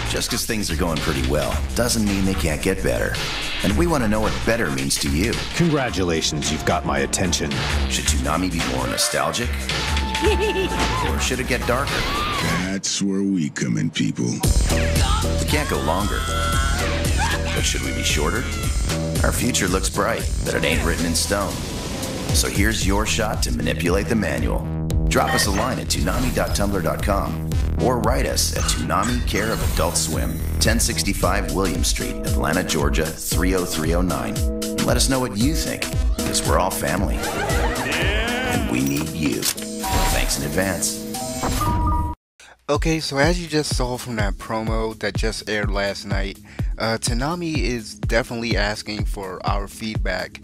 Just because things are going pretty well doesn't mean they can't get better. And we want to know what better means to you. Congratulations, you've got my attention. Should Toonami be more nostalgic? Or should it get darker? That's where we come in, people. We can't go longer. But should we be shorter? Our future looks bright, but it ain't written in stone. So here's your shot to manipulate the manual. Drop us a line at toonami.tumblr.com or write us at Toonami Care of Adult Swim, 1065 William Street, Atlanta, Georgia 30309. And let us know what you think, because we're all family. And we need you. Thanks in advance. Okay, so as you just saw from that promo that just aired last night, Toonami is definitely asking for our feedback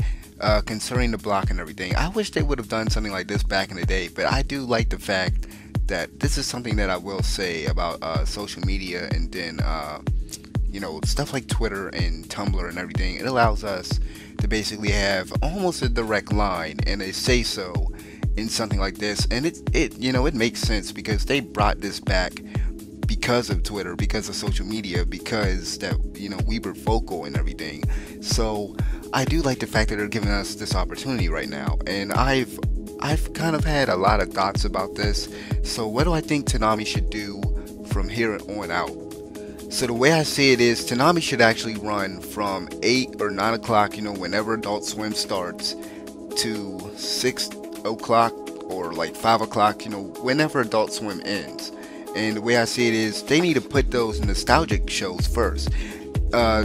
concerning the block and everything. I wish they would have done something like this back in the day, but I do like the fact that this is something that I will say about social media, and then you know, stuff like Twitter and Tumblr and everything. It allows us to basically have almost a direct line and a say so in something like this, and it you know, it makes sense because they brought this back because of Twitter, because of social media, because that, you know, we were vocal and everything. So I do like the fact that they're giving us this opportunity right now, and I've kind of had a lot of thoughts about this. So what do I think Toonami should do from here on out? So the way I see it is Toonami should actually run from 8 or 9 o'clock, you know, whenever Adult Swim starts, to 6 o'clock or like 5 o'clock, you know, whenever Adult Swim ends. And the way I see it is they need to put those nostalgic shows first.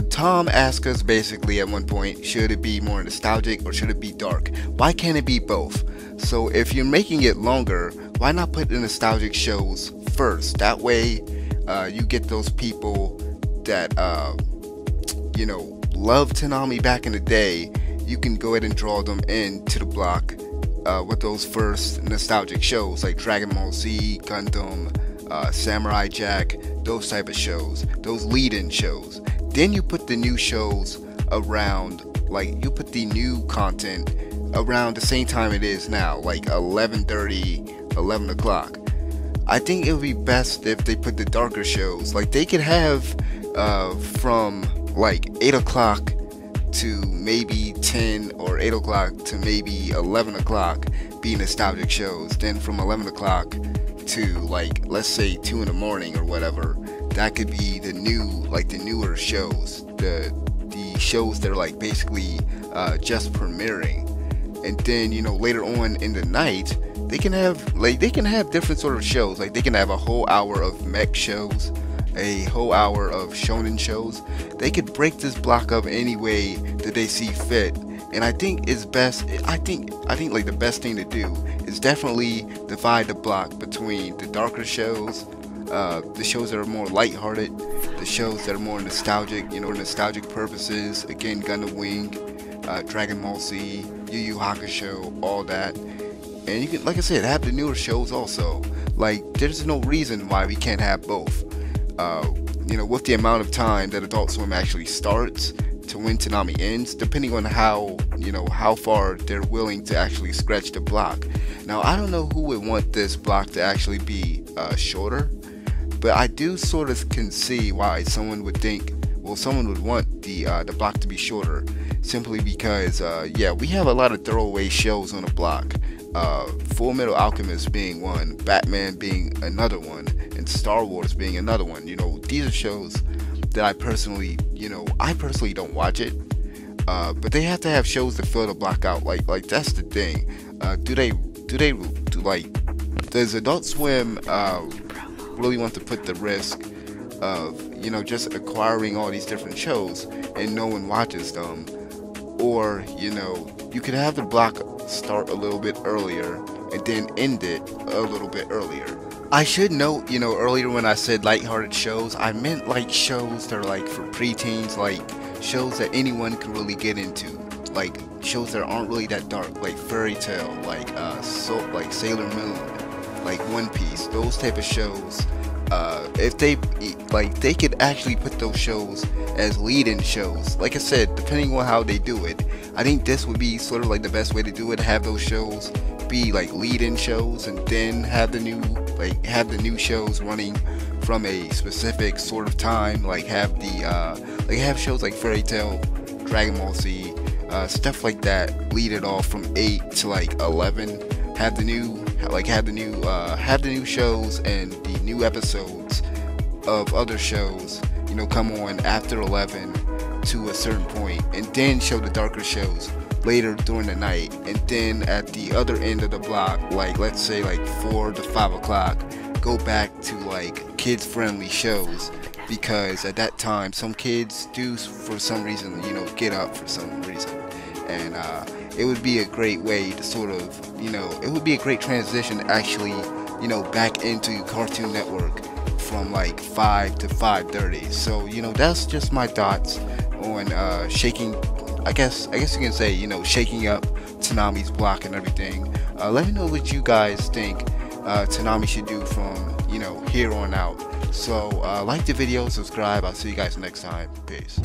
Tom asked us basically at one point, should it be more nostalgic or should it be dark? Why can't it be both? So if you're making it longer, why not put the nostalgic shows first? That way you get those people that you know, loved Toonami back in the day. You can go ahead and draw them into the block with those first nostalgic shows like Dragon Ball Z, Gundam, Samurai Jack, those type of shows, those lead-in shows. Then you put the new shows around, like you put the new content around the same time it is now, like 11:30, 11 o'clock. I think it would be best if they put the darker shows, like they could have from like 8 o'clock to maybe 10, or 8 o'clock to maybe 11 o'clock be nostalgic shows. Then from 11 o'clock to, like, let's say 2 in the morning or whatever, that could be the new, like the newer shows, the shows that are like basically just premiering. And then, you know, later on in the night they can have different sort of shows. Like they can have a whole hour of mech shows, a whole hour of shonen shows. They could break this block up any way that they see fit. And I think it's best, I think like the best thing to do is definitely divide the block between the darker shows, the shows that are more lighthearted, the shows that are more nostalgic, you know, nostalgic purposes. Again, Gundam Wing, Dragon Ball Z, Yu Yu Hakusho, all that. And you can, like I said, have the newer shows also. Like, there's no reason why we can't have both. You know, with the amount of time that Adult Swim actually starts to when Toonami ends, depending on how, you know, how far they're willing to actually stretch the block. Now, I don't know who would want this block to actually be shorter, but I do sort of can see why someone would think, well, someone would want the block to be shorter, simply because yeah, we have a lot of throwaway shows on the block. Full Metal Alchemist being one, Batman being another one, and Star Wars being another one. You know, these are shows that I personally don't watch it, but they have to have shows to fill the block out. Like that's the thing. Does Adult Swim really want to put the risk of, you know, just acquiring all these different shows and no one watches them? Or, you know, you could have the block start a little bit earlier and then end it a little bit earlier. I should note, you know, earlier when I said lighthearted shows, I meant like shows that are like for preteens, like shows that anyone can really get into, like shows that aren't really that dark, like Fairy Tail, like like Sailor Moon, like One Piece, those type of shows. If they could actually put those shows as lead-in shows. Like I said, depending on how they do it, I think this would be sort of like the best way to do it. Have those shows be like lead-in shows, and then have the new shows running from a specific sort of time, like have shows like Fairy Tail, Dragon Ball Z, stuff like that, lead it off from 8 to like 11, have the new shows and the new episodes of other shows, you know, come on after 11 to a certain point, and then show the darker shows later during the night, and then at the other end of the block, like let's say like 4 to 5 o'clock, go back to like kids friendly shows, because at that time some kids do for some reason, you know, get up for some reason, and it would be a great way to sort of, you know, it would be a great transition actually, you know, back into Cartoon Network from like 5 to 5:30. So, you know, that's just my thoughts on shaking, I guess you can say, you know, shaking up Toonami's block and everything. Let me know what you guys think Toonami should do from, you know, here on out. So like the video, subscribe. I'll see you guys next time. Peace.